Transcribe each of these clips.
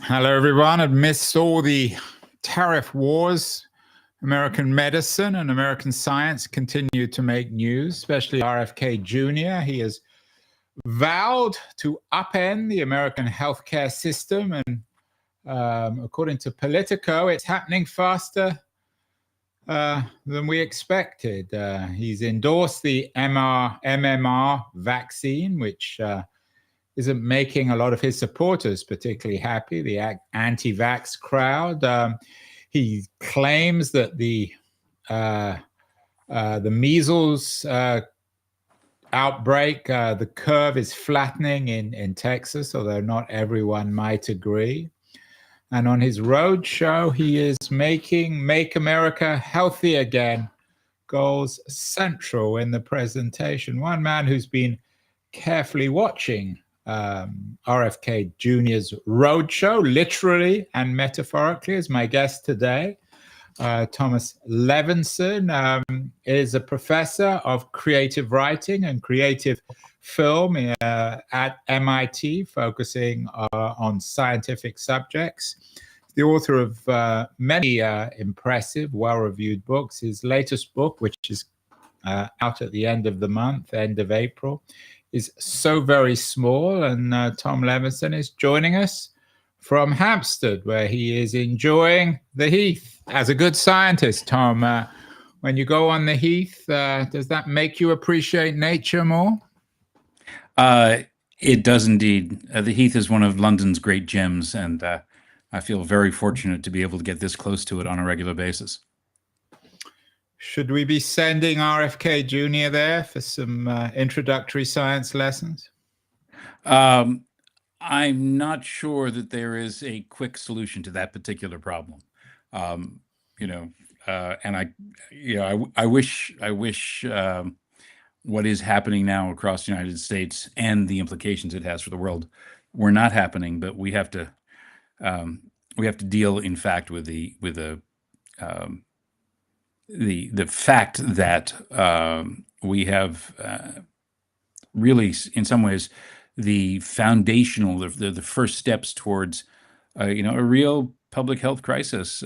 Hello, everyone. Amidst all the tariff wars, American medicine and American science continue to make news, especially RFK Jr. He has vowed to upend the American healthcare system. And according to Politico, it's happening faster than we expected. He's endorsed the MMR vaccine, which isn't making a lot of his supporters particularly happy, the anti-vax crowd. He claims that the measles outbreak, the curve is flattening in Texas, although not everyone might agree. And on his road show, he is making Make America Healthy Again goals central in the presentation. One man who's been carefully watching RFK Jr.'s roadshow, literally and metaphorically, is my guest today. Thomas Levenson is a professor of creative writing and creative film at MIT, focusing on scientific subjects. The author of many impressive, well-reviewed books. His latest book, which is out at the end of the month, end of April, is So Very Small. And Tom Levenson is joining us from Hampstead, where he is enjoying the heath. As a good scientist, Tom, when you go on the heath, does that make you appreciate nature more? It does indeed. The heath is one of London's great gems, and I feel very fortunate to be able to get this close to it on a regular basis. Should we be sending RFK Jr. there for some introductory science lessons? I'm not sure that there is a quick solution to that particular problem. And I wish what is happening now across the United States and the implications it has for the world were not happening, but we have to deal, in fact, with the fact that we have really, in some ways, the foundational, the first steps towards a real public health crisis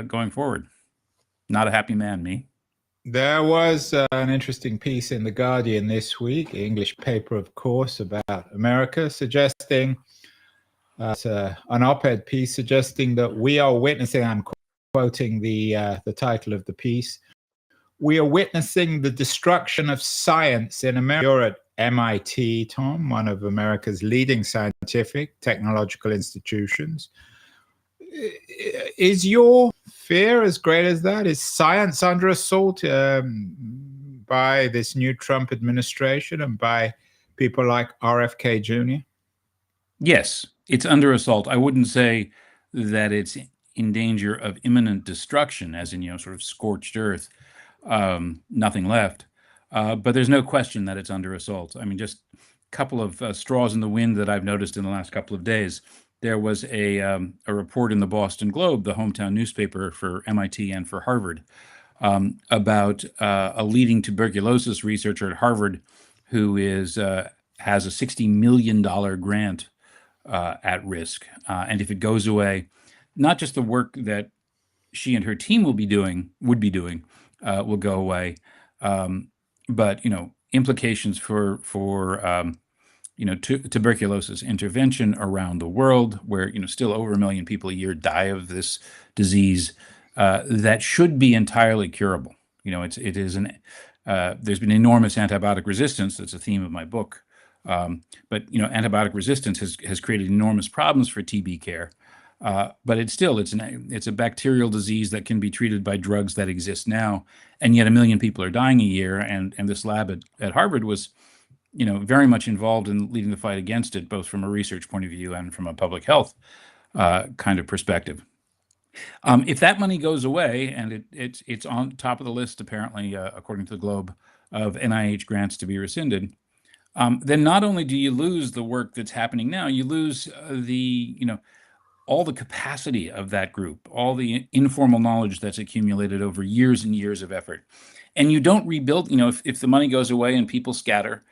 going forward. Not a happy man, me. There was an interesting piece in The Guardian this week, English paper, of course, about America, suggesting an op-ed piece suggesting that we are witnessing, I'm quoting the title of the piece, we are witnessing the destruction of science in America. You're at MIT, Tom, one of America's leading scientific, technological institutions. Is your fear as great as that? Is science under assault by this new Trump administration and by people like RFK Jr.? Yes, it's under assault. I wouldn't say that it's in danger of imminent destruction, as in, sort of scorched earth, nothing left. But there's no question that it's under assault. I mean, just a couple of straws in the wind that I've noticed in the last couple of days. There was a report in the Boston Globe, the hometown newspaper for MIT and for Harvard, about a leading tuberculosis researcher at Harvard who has a $60 million grant at risk. And if it goes away, not just the work that she and her team would be doing will go away, but implications for tuberculosis intervention around the world, where still over 1 million people a year die of this disease, that should be entirely curable. There's been enormous antibiotic resistance. That's a theme of my book. But antibiotic resistance has created enormous problems for TB care. But it's a bacterial disease that can be treated by drugs that exist now, and yet 1 million people are dying a year. And this lab at Harvard was, very much involved in leading the fight against it, both from a research point of view and from a public health kind of perspective. If that money goes away, and it's on top of the list, apparently, according to the Globe, of NIH grants to be rescinded, then not only do you lose the work that's happening now, you lose all the capacity of that group, all the informal knowledge that's accumulated over years and years of effort. And you don't rebuild, if the money goes away and people scatter,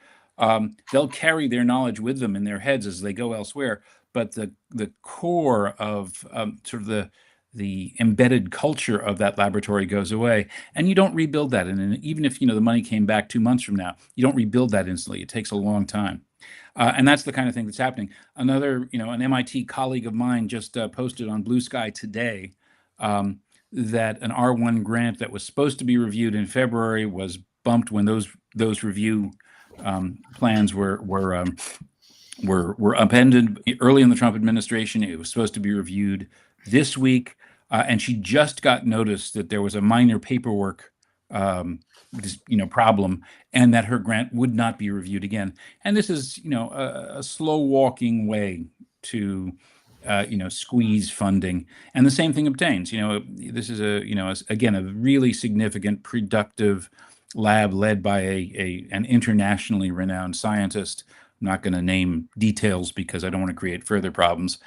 they'll carry their knowledge with them in their heads as they go elsewhere, but the core of sort of the embedded culture of that laboratory goes away, and you don't rebuild that. And even if the money came back 2 months from now, you don't rebuild that instantly. It takes a long time, and that's the kind of thing that's happening. Another, an MIT colleague of mine just posted on Blue Sky today that an R1 grant that was supposed to be reviewed in February was bumped when those review plans were upended early in the Trump administration. It was supposed to be reviewed this week, and she just got notice that there was a minor paperwork problem, and that her grant would not be reviewed again. And this is a slow walking way to squeeze funding, and the same thing obtains. This is again a really significant, productive lab led by an internationally renowned scientist. I'm not going to name details because I don't want to create further problems.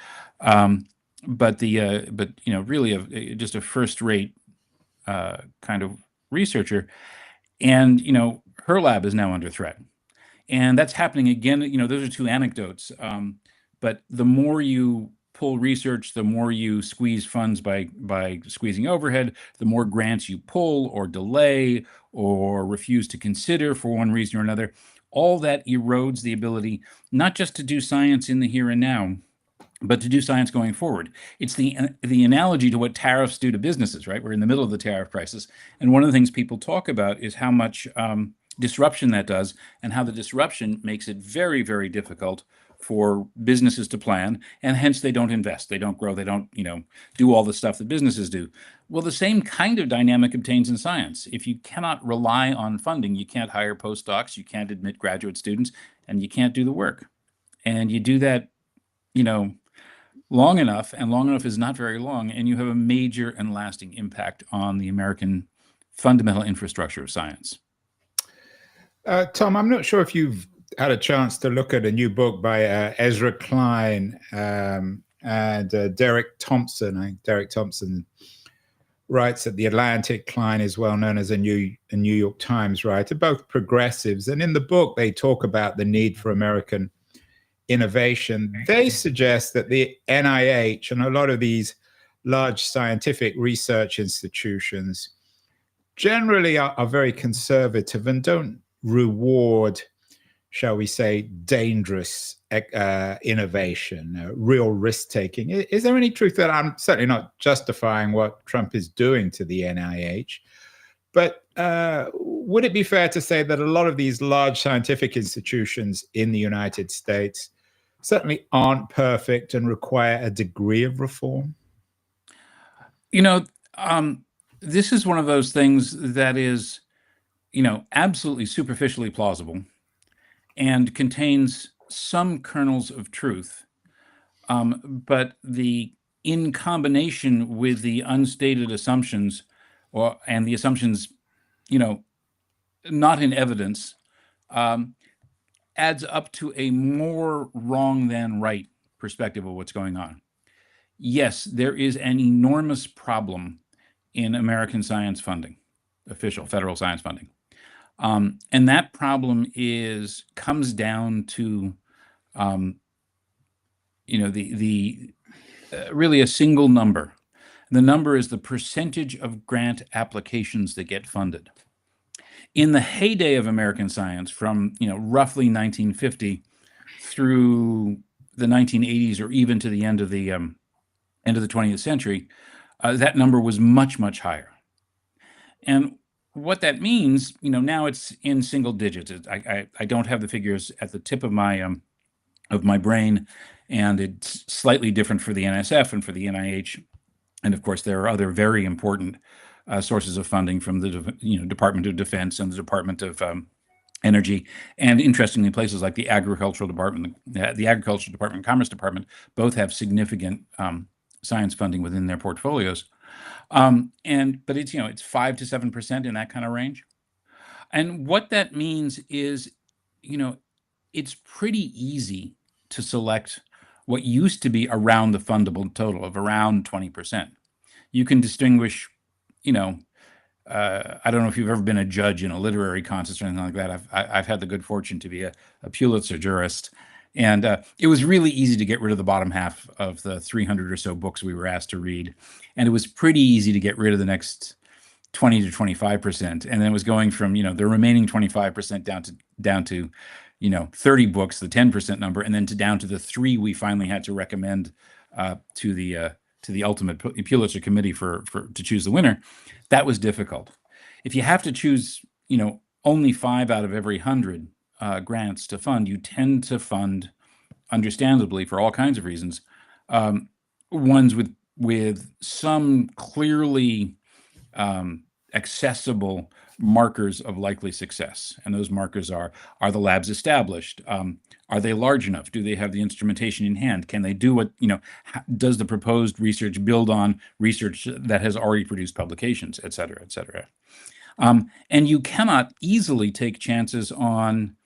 But really just a first-rate kind of researcher, and her lab is now under threat, and that's happening again. Those are two anecdotes, but the more you pull research, the more you squeeze funds by squeezing overhead, the more grants you pull or delay or refuse to consider for one reason or another. All that erodes the ability not just to do science in the here and now, but to do science going forward. It's the analogy to what tariffs do to businesses, right? We're in the middle of the tariff crisis, and one of the things people talk about is how much disruption that does, and how the disruption makes it very, very difficult for businesses to plan, and hence they don't invest, they don't grow, they don't do all the stuff that businesses do. Well, the same kind of dynamic obtains in science. If you cannot rely on funding, you can't hire postdocs, you can't admit graduate students, and you can't do the work. And you do that long enough, and long enough is not very long, and you have a major and lasting impact on the American fundamental infrastructure of science. Tom, I'm not sure if you've had a chance to look at a new book by Ezra Klein and Derek Thompson. I think Derek Thompson writes at The Atlantic. Klein is well known as a New York Times writer, both progressives. And in the book, they talk about the need for American innovation. They suggest that the NIH and a lot of these large scientific research institutions generally are very conservative and don't reward, shall we say, dangerous innovation, real risk-taking. Is there any truth that I'm certainly not justifying what Trump is doing to the NIH, but would it be fair to say that a lot of these large scientific institutions in the United States certainly aren't perfect and require a degree of reform? This is one of those things that is, absolutely superficially plausible and contains some kernels of truth, but in combination with the unstated assumptions, and the assumptions, not in evidence, adds up to a more wrong than right perspective of what's going on. Yes, there is an enormous problem in American science funding, official federal science funding. And that problem comes down to, really a single number. The number is the percentage of grant applications that get funded. In the heyday of American science, from roughly 1950 through the 1980s, or even to the end of the 20th century, that number was much, much higher. And what that means, now it's in single digits. I don't have the figures at the tip of my brain, and it's slightly different for the NSF and for the NIH. And of course, there are other very important sources of funding from the Department of Defense and the Department of Energy, and interestingly, places like the Agricultural Department, Commerce Department, both have significant science funding within their portfolios. But it's 5 to 7% in that kind of range. And what that means is, it's pretty easy to select what used to be around the fundable total of around 20%. You can distinguish, I don't know if you've ever been a judge in a literary contest or anything like that. I've had the good fortune to be a Pulitzer jurist, And it was really easy to get rid of the bottom half of the 300 or so books we were asked to read. And it was pretty easy to get rid of the next 20 to 25%. And then it was going from, the remaining 25% down to 30 books, the 10% number, and then down to the 3 we finally had to recommend to the ultimate Pulitzer committee to choose the winner. That was difficult. If you have to choose, only 5 out of every 100 grants to fund, you tend to fund, understandably, for all kinds of reasons, ones with some clearly accessible markers of likely success. And those markers are the labs established? Are they large enough? Do they have the instrumentation in hand? Can they do what, does the proposed research build on research that has already produced publications, et cetera, et cetera? And you cannot easily take chances on,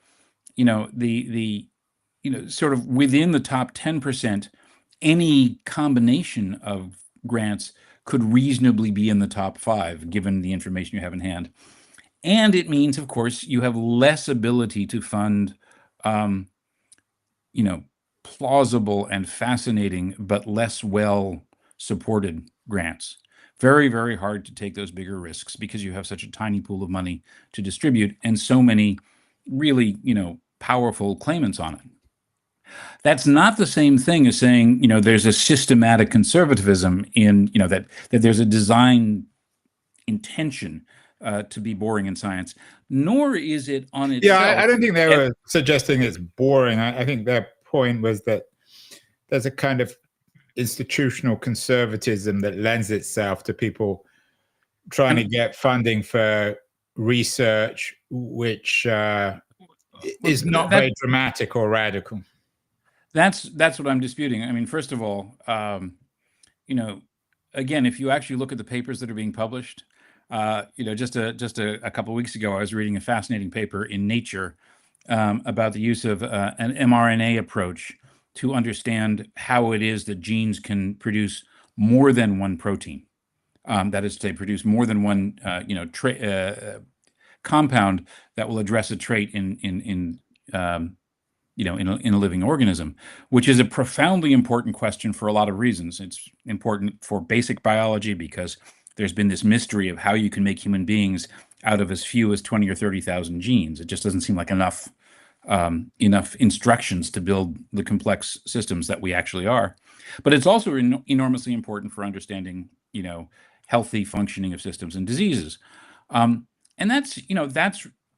sort of within the top 10%, any combination of grants could reasonably be in the top 5, given the information you have in hand. And it means, of course, you have less ability to fund, plausible and fascinating, but less well-supported grants. Very, very hard to take those bigger risks because you have such a tiny pool of money to distribute and so many really, powerful claimants on it. That's not the same thing as saying, there's a systematic conservatism in, that there's a design intention to be boring in science, nor is it on itself. Yeah, I don't think they were suggesting it's boring. I think their point was that there's a kind of institutional conservatism that lends itself to people trying to get funding for research, which is not very dramatic or radical. That's what I'm disputing. I mean, first of all, again, if you actually look at the papers that are being published, just a couple of weeks ago, I was reading a fascinating paper in Nature about the use of an mRNA approach to understand how it is that genes can produce more than one protein. That is to say, produce more than one, compound that will address a trait in a living organism, which is a profoundly important question for a lot of reasons. It's important for basic biology because there's been this mystery of how you can make human beings out of as few as 20 or 30,000 genes. It just doesn't seem like enough instructions to build the complex systems that we actually are. But it's also enormously important for understanding, healthy functioning of systems and diseases. And that's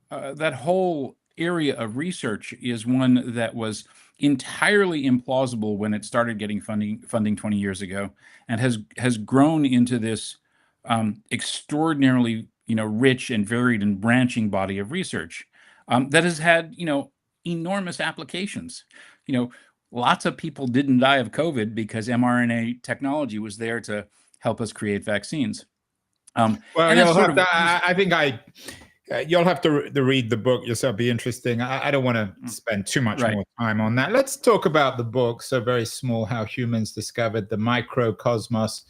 that whole area of research is one that was entirely implausible when it started getting funding 20 years ago, and has grown into this extraordinarily rich and varied and branching body of research that has had enormous applications. Lots of people didn't die of COVID because mRNA technology was there to help us create vaccines. Well, I think you'll have to read the book yourself. Be interesting. I don't want to spend too much more time on that. Let's talk about the book. So Very Small: How Humans Discovered the Microcosmos,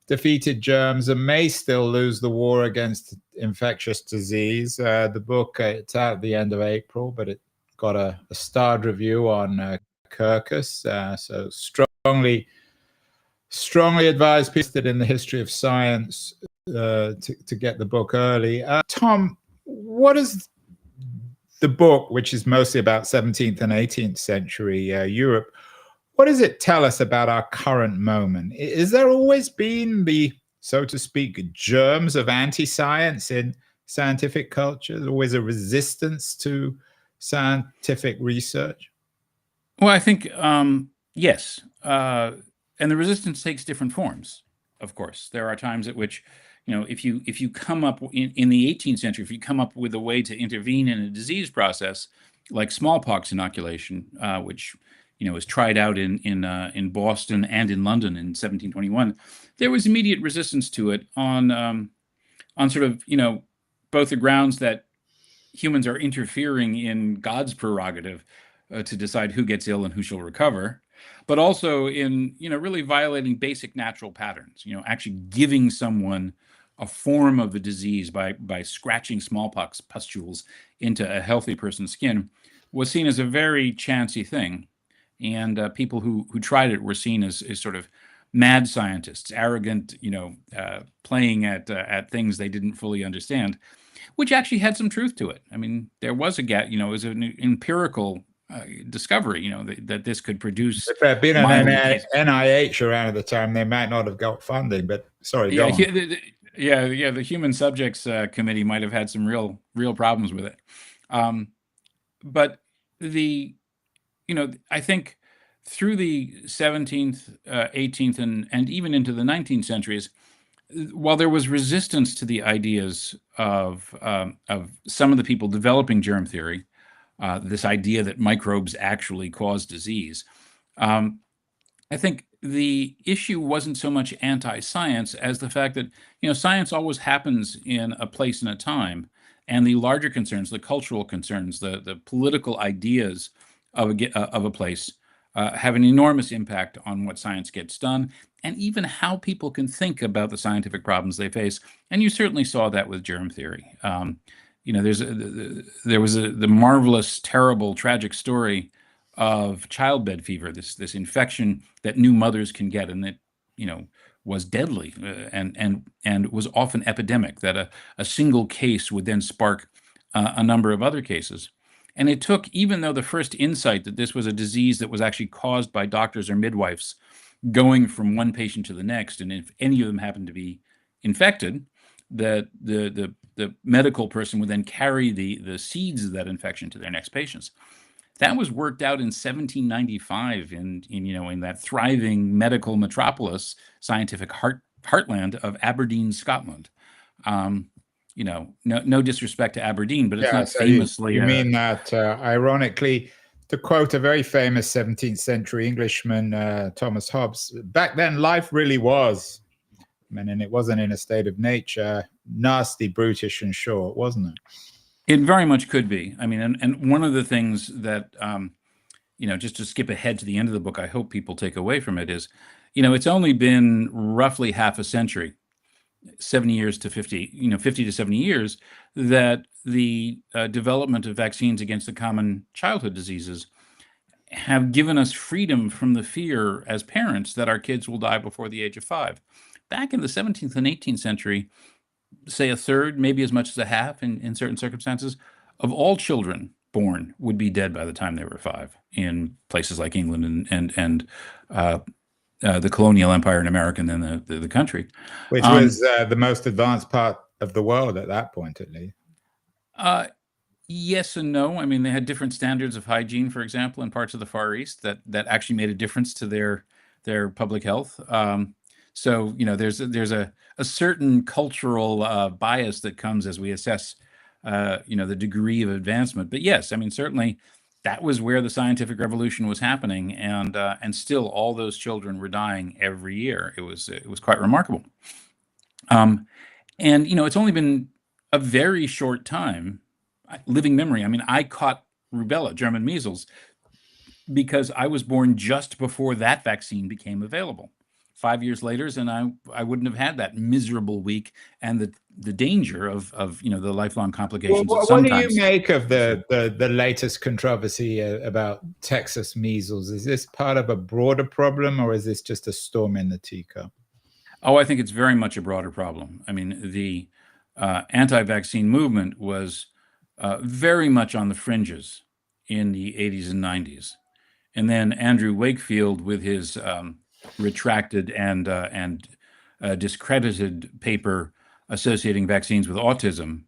Defeated Germs, and May Still Lose the War Against Infectious Disease. The book, it's out at the end of April, but it got a starred review on Kirkus. So strongly advise people in the history of science to get the book early. Tom, what is the book, which is mostly about 17th and 18th century Europe, what does it tell us about our current moment? Is there always been the, so to speak, germs of anti-science in scientific culture? There's always a resistance to scientific research? Well, I think, yes. And the resistance takes different forms, of course. There are times at which, if you come up in the 18th century, if you come up with a way to intervene in a disease process like smallpox inoculation, which was tried out in Boston and in London in 1721, there was immediate resistance to it on sort of both the grounds that humans are interfering in God's prerogative to decide who gets ill and who shall recover, but also in really violating basic natural patterns. Actually giving someone a form of the disease by scratching smallpox pustules into a healthy person's skin was seen as a very chancy thing. and people who tried it were seen as sort of mad scientists, arrogant, playing at things they didn't fully understand, which actually had some truth to it. I mean, there was a gap, it was an empirical discovery, that this could produce If there'd been an milder cases. NIH around at the time, they might not have got funding. But sorry, Yeah, go on. the Human Subjects Committee might have had some real problems with it. But I think through the 17th, 18th, and even into the 19th centuries, while there was resistance to the ideas of some of the people developing germ theory, this idea that microbes actually cause disease, I think the issue wasn't so much anti-science as the fact that science always happens in a place and a time, and the larger concerns, the cultural concerns, the political ideas of a place have an enormous impact on what science gets done, and even how people can think about the scientific problems they face. And you certainly saw that with germ theory. There was the marvelous, terrible, tragic story of childbed fever, this infection that new mothers can get, and that was deadly, and was often epidemic. That a single case would then spark a number of other cases. And it took, even though the first insight that this was a disease that was actually caused by doctors or midwives going from one patient to the next, and if any of them happened to be infected, that the medical person would then carry the seeds of that infection to their next patients. That was worked out in 1795 in that thriving medical metropolis, scientific heartland of Aberdeen, Scotland. No disrespect to Aberdeen, but it's not so famously. You mean that, ironically, to quote a very famous 17th century Englishman, Thomas Hobbes, back then life really was, and it wasn't in a state of nature, nasty, brutish, and short, wasn't it? It very much could be. I mean, and one of the things that, just to skip ahead to the end of the book, I hope people take away from it is, it's only been roughly half a century, 70 years to 50, 50 to 70 years, that the development of vaccines against the common childhood diseases have given us freedom from the fear as parents that our kids will die before the age of 5. Back in the 17th and 18th century, say a third, maybe as much as a half in certain circumstances, of all children born would be dead by the time they were 5 in places like England and the colonial empire in America, and then the country. Which was the most advanced part of the world at that point, at least. Yes and no. I mean, they had different standards of hygiene, for example, in parts of the Far East that actually made a difference to their public health. So there's a certain cultural bias that comes as we assess the degree of advancement. But yes, I mean, certainly that was where the scientific revolution was happening, and still all those children were dying every year. It was quite remarkable. And it's only been a very short time, living memory. I mean, I caught rubella, German measles, because I was born just before that vaccine became available. 5 years later, and I wouldn't have had that miserable week and the danger of the lifelong complications. Well, what do you make of the latest controversy about Texas measles? Is this part of a broader problem, or is this just a storm in the teacup? Oh, I think it's very much a broader problem. I mean, the anti-vaccine movement was very much on the fringes in the 80s and 90s. And then Andrew Wakefield, with his retracted and discredited paper associating vaccines with autism,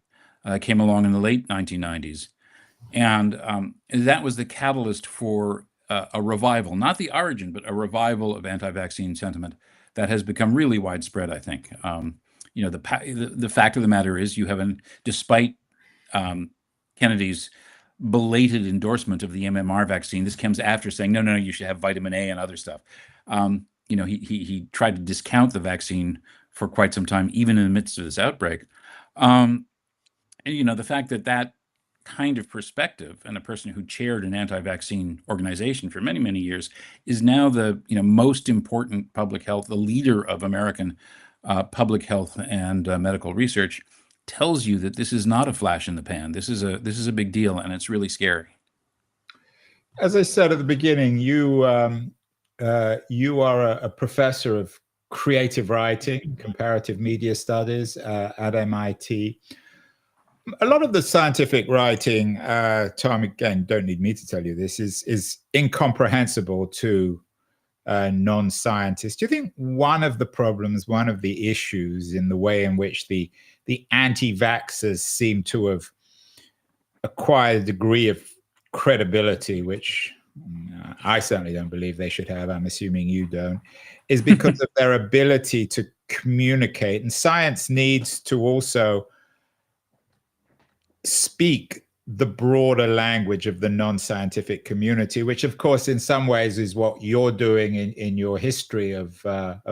came along in the late 1990s. And that was the catalyst for a revival, not the origin, but a revival of anti-vaccine sentiment that has become really widespread, I think. The fact of the matter is, despite Kennedy's belated endorsement of the MMR vaccine, this comes after saying, no, you should have vitamin A and other stuff. He tried to discount the vaccine for quite some time, even in the midst of this outbreak. The fact that kind of perspective, and a person who chaired an anti-vaccine organization for many, many years, is now the most important public health, the leader of American public health and medical research, tells you that this is not a flash in the pan. This is a big deal, and it's really scary. As I said at the beginning, you are a professor of creative writing, comparative media studies at MIT. A lot of the scientific writing, Tom, again, don't need me to tell you this, is incomprehensible to non-scientists. Do you think one of the problems, one of the issues in the way in which the anti-vaxxers seem to have acquired a degree of credibility, which I certainly don't believe they should have, I'm assuming you don't, is because of their ability to communicate. And science needs to also speak the broader language of the non-scientific community, which of course in some ways is what you're doing in your history of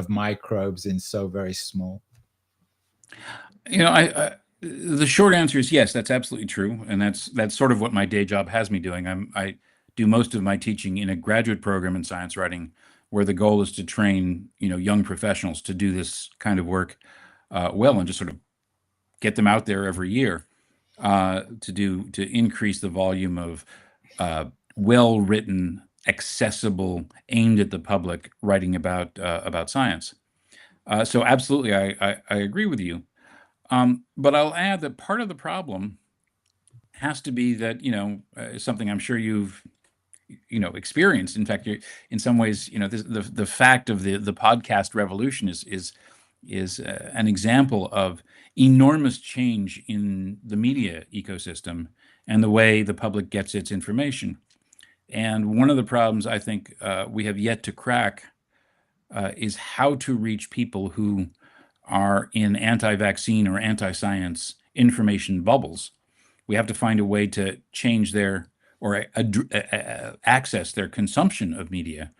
microbes in so very small. The short answer is yes, that's absolutely true, and that's sort of what my day job has me doing. I do most of my teaching in a graduate program in science writing, where the goal is to train young professionals to do this kind of work well, and just sort of get them out there every year to increase the volume of well-written, accessible, aimed at the public writing about science. So absolutely, I agree with you. But I'll add that part of the problem has to be that something I'm sure you've experienced. In fact, in some ways, the fact of the podcast revolution is an example of enormous change in the media ecosystem and the way the public gets its information. And one of the problems I think we have yet to crack is how to reach people who are in anti-vaccine or anti-science information bubbles. We have to find a way to change their or access their consumption of media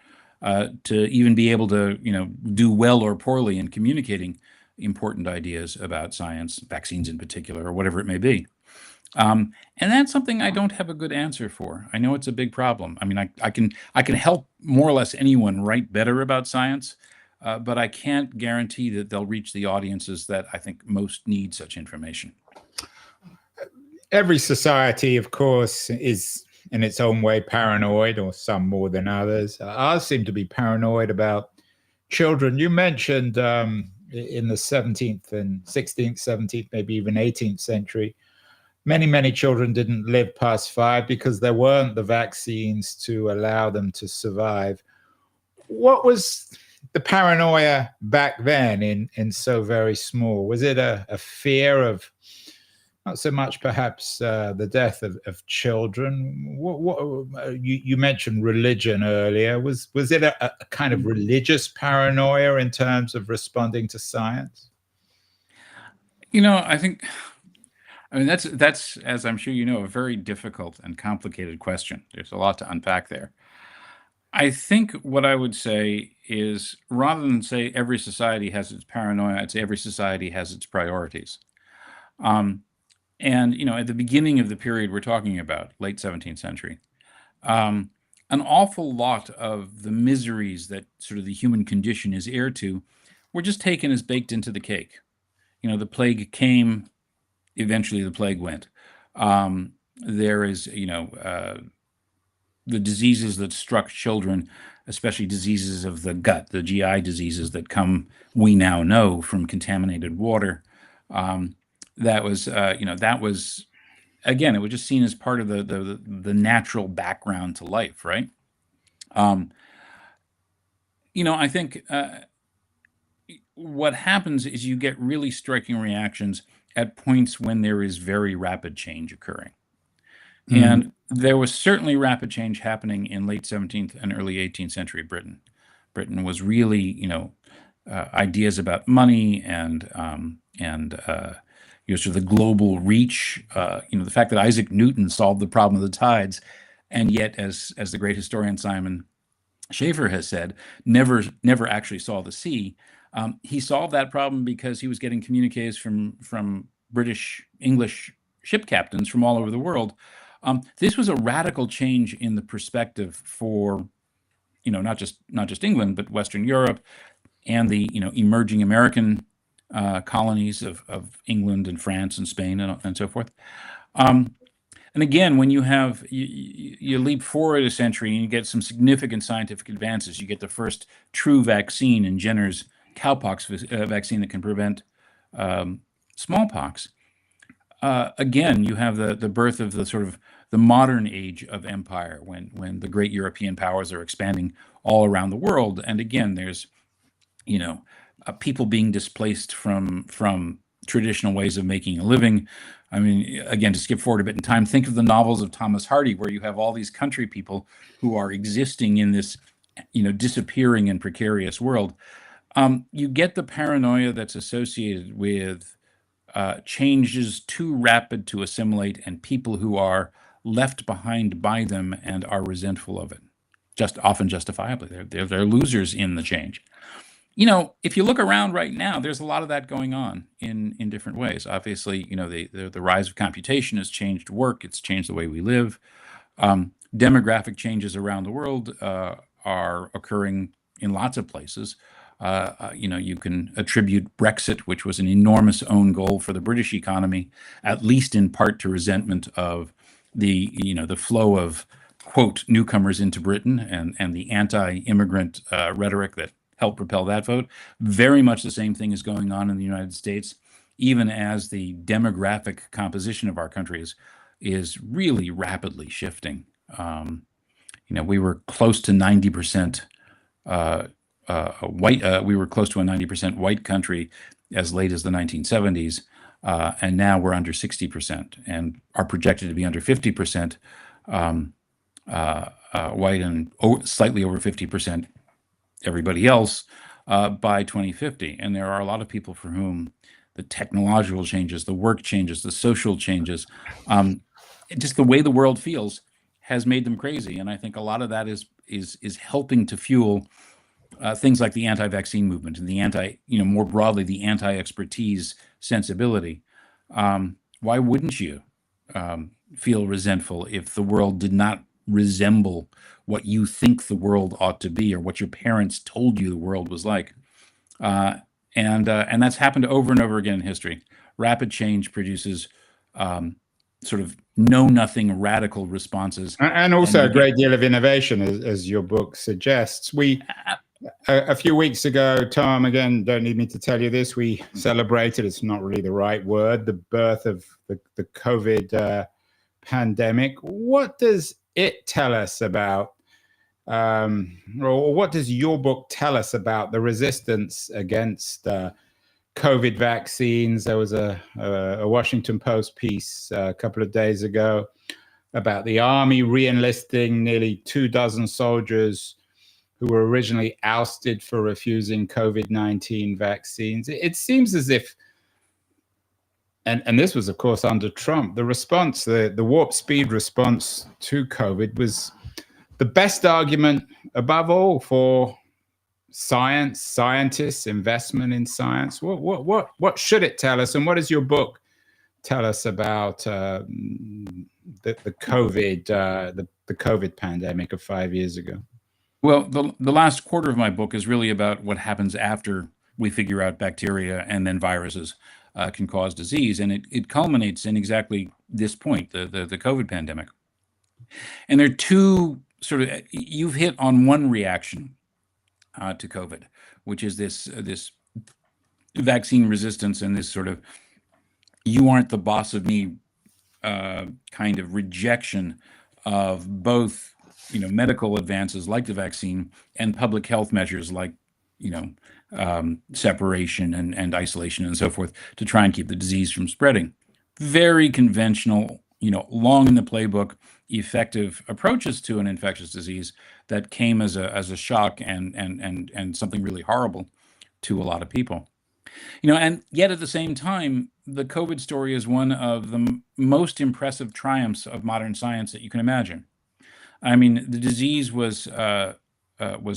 to even be able to, do well or poorly in communicating important ideas about science, vaccines in particular, or whatever it may be. And that's something I don't have a good answer for. I know it's a big problem. I mean, I can help more or less anyone write better about science, but I can't guarantee that they'll reach the audiences that I think most need such information. Every society, of course, is in its own way paranoid, or some more than others. Ours seem to be paranoid about children. You mentioned in the 17th and 16th, 17th, maybe even 18th century, many children didn't live past 5 because there weren't the vaccines to allow them to survive. What was the paranoia back then in so very small? Was it a fear of not so much perhaps the death of children? You mentioned religion earlier. Was it a kind of religious paranoia in terms of responding to science? I mean, that's, as I'm sure you know, a very difficult and complicated question. There's a lot to unpack there. I think what I would say is, rather than say every society has its paranoia, I'd say every society has its priorities. And at the beginning of the period we're talking about, late 17th century, an awful lot of the miseries that sort of the human condition is heir to were just taken as baked into the cake. The plague came, eventually the plague went. There is, the diseases that struck children, especially diseases of the gut, the GI diseases that come, we now know, from contaminated water. That was, again, it was just seen as part of the natural background to life, right? I think what happens is you get really striking reactions at points when there is very rapid change occurring. And there was certainly rapid change happening in late 17th and early 18th century Britain. Britain was really, ideas about money and sort of the global reach. The fact that Isaac Newton solved the problem of the tides, and yet, as the great historian Simon Schaeffer has said, never actually saw the sea. He solved that problem because he was getting communiques from British, English ship captains from all over the world. This was a radical change in the perspective for, not just England, but Western Europe and the emerging American colonies of England and France and Spain and so forth. And again, when you leap forward a century and you get some significant scientific advances, you get the first true vaccine in Jenner's cowpox vaccine that can prevent um, smallpox. Again, you have the birth of the sort of the modern age of empire when the great European powers are expanding all around the world. And again, there's you know people being displaced from traditional ways of making a living. I mean, again, to skip forward a bit in time, think of the novels of Thomas Hardy, where you have all these country people who are existing in this disappearing and precarious world. You get the paranoia that's associated with changes too rapid to assimilate and people who are left behind by them and are resentful of it, just often justifiably. They're losers in the change. If you look around right now, there's a lot of that going on in different ways. Obviously, the rise of computation has changed work. It's changed the way we live. Demographic changes around the world are occurring in lots of places. You can attribute Brexit, which was an enormous own goal for the British economy, at least in part to resentment of the flow of quote newcomers into Britain and the anti-immigrant rhetoric that helped propel that vote. Very much the same thing is going on in the United States, even as the demographic composition of our country is really rapidly shifting. We were close to 90% white. We were close to a 90% white country as late as the 1970s, and now we're under 60% and are projected to be under 50% white and slightly over 50% everybody else by 2050. And there are a lot of people for whom the technological changes, the work changes, the social changes, just the way the world feels has made them crazy. And I think a lot of that is helping to fuel things like the anti-vaccine movement and more broadly, the anti-expertise sensibility. Why wouldn't you feel resentful if the world did not resemble what you think the world ought to be or what your parents told you the world was like? And that's happened over and over again in history. Rapid change produces sort of know-nothing radical responses. And also a great deal of innovation, as your book suggests. A few weeks ago, Tom, again, don't need me to tell you this, we celebrated, it's not really the right word, the birth of the COVID pandemic. What does it tell us about, or what does your book tell us about the resistance against COVID vaccines? There was a Washington Post piece a couple of days ago about the Army re-enlisting nearly 24 soldiers who were originally ousted for refusing COVID-19 vaccines. It seems as if, and this was, of course, under Trump, the response, the warp speed response to COVID was the best argument above all for science, scientists, investment in science. What should it tell us, and what does your book tell us about the COVID pandemic of 5 years ago? Well, the last quarter of my book is really about what happens after we figure out bacteria and then viruses can cause disease, and it culminates in exactly this point, the COVID pandemic. And there are two you've hit on one reaction to COVID, which is this vaccine resistance and this sort of you aren't the boss of me kind of rejection of both medical advances like the vaccine and public health measures like separation and isolation and so forth to try and keep the disease from spreading. Very conventional, long in the playbook, effective approaches to an infectious disease that came as a shock and something really horrible to a lot of people. And yet at the same time, the COVID story is one of the most impressive triumphs of modern science that you can imagine. I mean, the disease was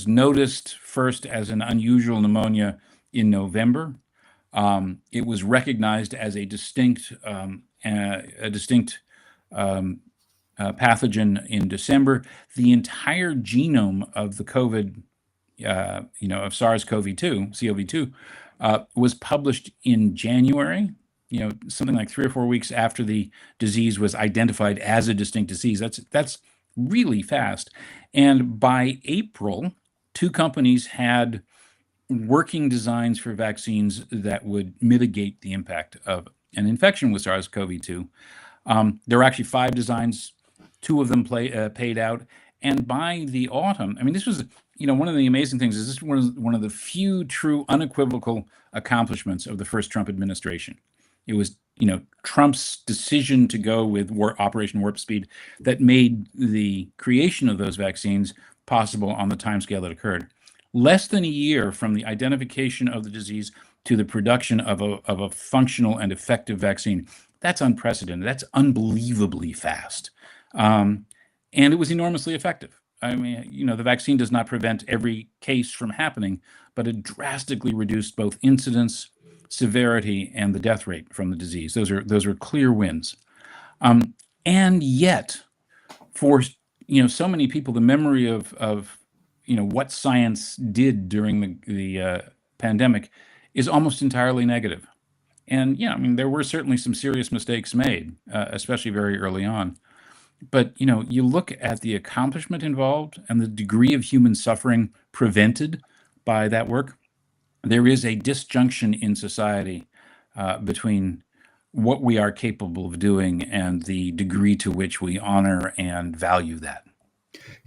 noticed first as an unusual pneumonia in November. It was recognized as a distinct pathogen in December. The entire genome of the COVID, of SARS-CoV-2, CoV-2, was published in January. something like 3 or 4 weeks after the disease was identified as a distinct disease. That's really fast. And by April, 2 companies had working designs for vaccines that would mitigate the impact of an infection with SARS-CoV-2. There were actually 5 designs. 2 of them paid out. And by the autumn, I mean, this was, one of the amazing things is this was one of the few true unequivocal accomplishments of the first Trump administration. It was, Trump's decision to go with Operation Warp Speed that made the creation of those vaccines possible on the timescale that occurred. Less than a year from the identification of the disease to the production of a functional and effective vaccine. That's unprecedented. That's unbelievably fast. And it was enormously effective. I mean, the vaccine does not prevent every case from happening, but it drastically reduced both incidence, severity, and the death rate from the disease. Those are clear wins. And yet, for so many people, the memory of what science did during the pandemic is almost entirely negative. And I mean, there were certainly some serious mistakes made, especially very early on. But you look at the accomplishment involved and the degree of human suffering prevented by that work. There is a disjunction in society between what we are capable of doing and the degree to which we honor and value that.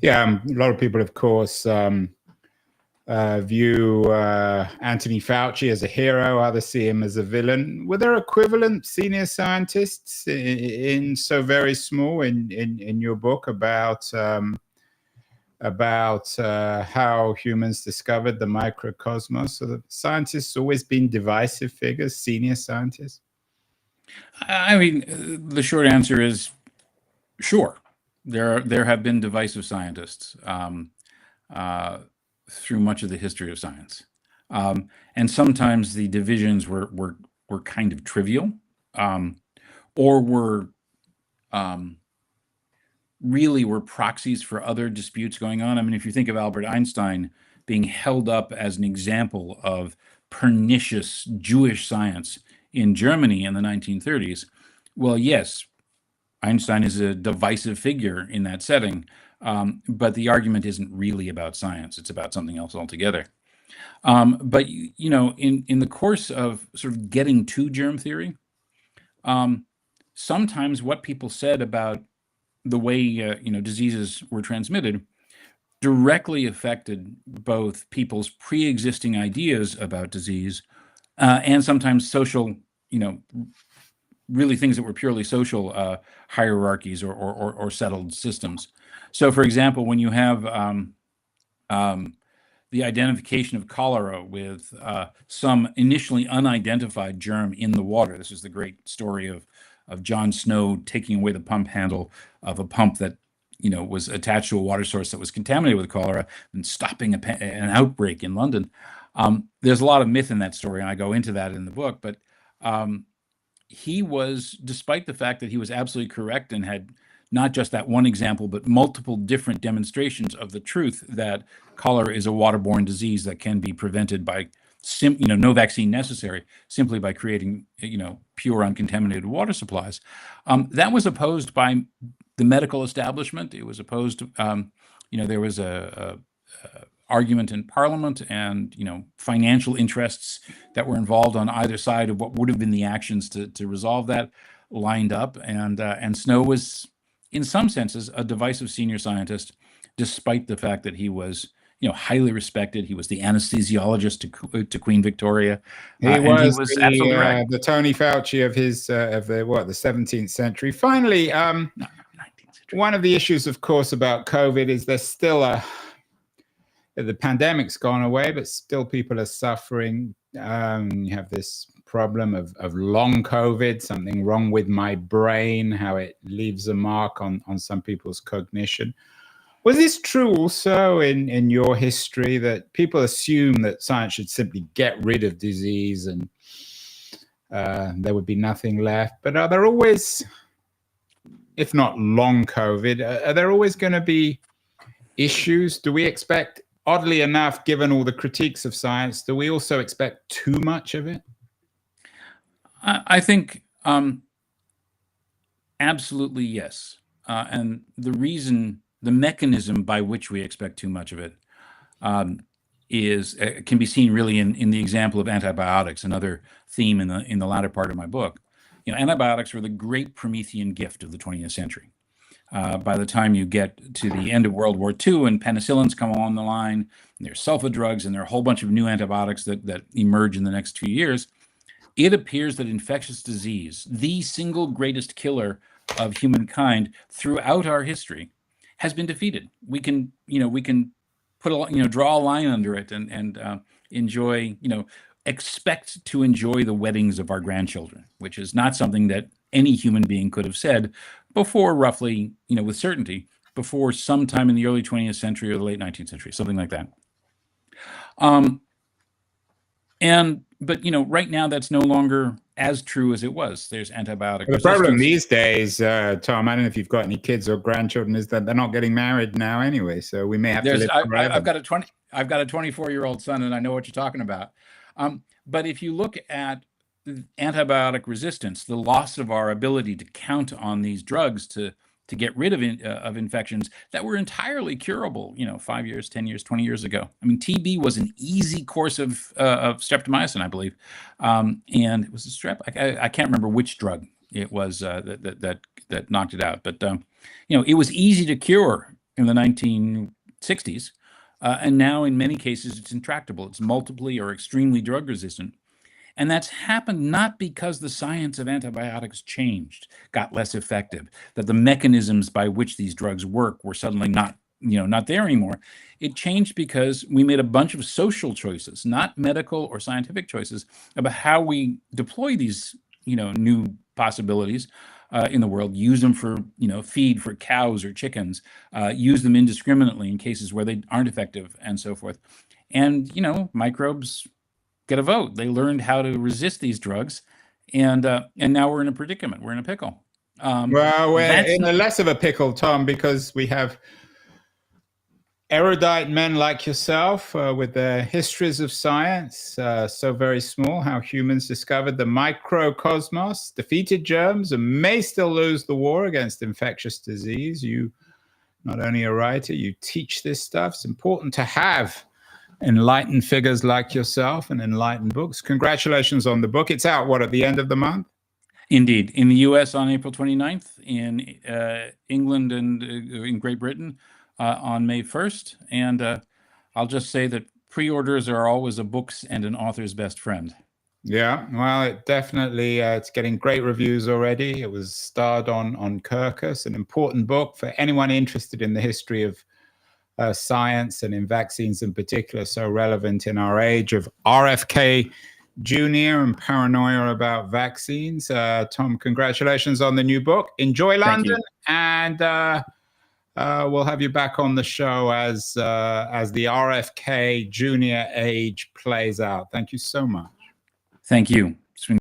Yeah, a lot of people, of course, view Anthony Fauci as a hero. Others see him as a villain. Were there equivalent senior scientists in so very small in your book about how humans discovered the microcosmos? So the scientists always been divisive figures, senior scientists? I mean, the short answer is sure. There have been divisive scientists through much of the history of science, and sometimes the divisions were kind of trivial, or were really were proxies for other disputes going on. I mean, if you think of Albert Einstein being held up as an example of pernicious Jewish science in Germany in the 1930s, well, yes, Einstein is a divisive figure in that setting, but the argument isn't really about science. It's about something else altogether. But, in the course of sort of getting to germ theory, sometimes what people said about the way, diseases were transmitted directly affected both people's pre-existing ideas about disease and sometimes social, really things that were purely social hierarchies or settled systems. So, for example, when you have the identification of cholera with some initially unidentified germ in the water, this is the great story of John Snow taking away the pump handle of a pump that was attached to a water source that was contaminated with cholera and stopping an outbreak in London. There's a lot of myth in that story, and I go into that in the book, but he was, despite the fact that he was absolutely correct and had not just that one example, but multiple different demonstrations of the truth that cholera is a waterborne disease that can be prevented by, no vaccine necessary, simply by creating, pure uncontaminated water supplies. That was opposed by the medical establishment. It was opposed, there was a argument in Parliament and financial interests that were involved on either side of what would have been the actions to resolve that lined up, and Snow was in some senses a divisive senior scientist, despite the fact that he was highly respected. He was the anesthesiologist to Queen Victoria. He was absolutely right. The Tony Fauci of his of the 17th century. Finally, 19th century. One of the issues, of course, about COVID is there's still the pandemic's gone away, but still people are suffering. You have this problem of long COVID, something wrong with my brain, how it leaves a mark on some people's cognition. Was this true also in your history, that people assume that science should simply get rid of disease and there would be nothing left? But are there always, if not long COVID, are there always going to be issues? Do we expect, oddly enough, given all the critiques of science, do we also expect too much of it? I think absolutely yes. And the mechanism by which we expect too much of it um, is can be seen really in the example of antibiotics, another theme in the latter part of my book. Antibiotics were the great Promethean gift of the 20th century. By the time you get to the end of World War II and penicillins come along the line, and there's sulfa drugs, and there are a whole bunch of new antibiotics that emerge in the next 2 years, it appears that infectious disease, the single greatest killer of humankind throughout our history, has been defeated. We can put draw a line under it and enjoy, expect to enjoy the weddings of our grandchildren, which is not something that any human being could have said before, roughly, with certainty, before sometime in the early 20th century or the late 19th century, something like that. But right now that's no longer as true as it was. There's antibiotic The problem these days, Tom, I don't know if you've got any kids or grandchildren, is that they're not getting married now anyway. So we may have to live forever. I've got a 24-year-old son, and I know what you're talking about. But if you look at antibiotic resistance, the loss of our ability to count on these drugs to get rid of infections that were entirely curable, 5 years, 10 years, 20 years ago. I mean, TB was an easy course of streptomycin, I believe, and it was a strep. I can't remember which drug it was that knocked it out, but it was easy to cure in the 1960s, and now in many cases it's intractable. It's multiply or extremely drug resistant. And that's happened not because the science of antibiotics changed, got less effective, that the mechanisms by which these drugs work were suddenly not there anymore. It changed because we made a bunch of social choices, not medical or scientific choices, about how we deploy these, new possibilities in the world, use them for, feed for cows or chickens, use them indiscriminately in cases where they aren't effective, and so forth. And, microbes get a vote. They learned how to resist these drugs, and now we're in a predicament. We're in a pickle. Well, we're in a less of a pickle, Tom, because we have erudite men like yourself with their histories of science, so very small, how humans discovered the microcosmos, defeated germs, and may still lose the war against infectious disease. You not only a writer, you teach this stuff. It's important to have enlightened figures like yourself and enlightened books. Congratulations on the book. It's out, at the end of the month? Indeed. In the U.S. on April 29th, in England and in Great Britain on May 1st. And I'll just say that pre-orders are always a book's and an author's best friend. Yeah, well, it definitely, it's getting great reviews already. It was starred on Kirkus, an important book for anyone interested in the history of science and in vaccines in particular, so relevant in our age of RFK Jr. and paranoia about vaccines. Tom, congratulations on the new book. Enjoy London, and we'll have you back on the show as the RFK Jr. age plays out. Thank you so much. Thank you.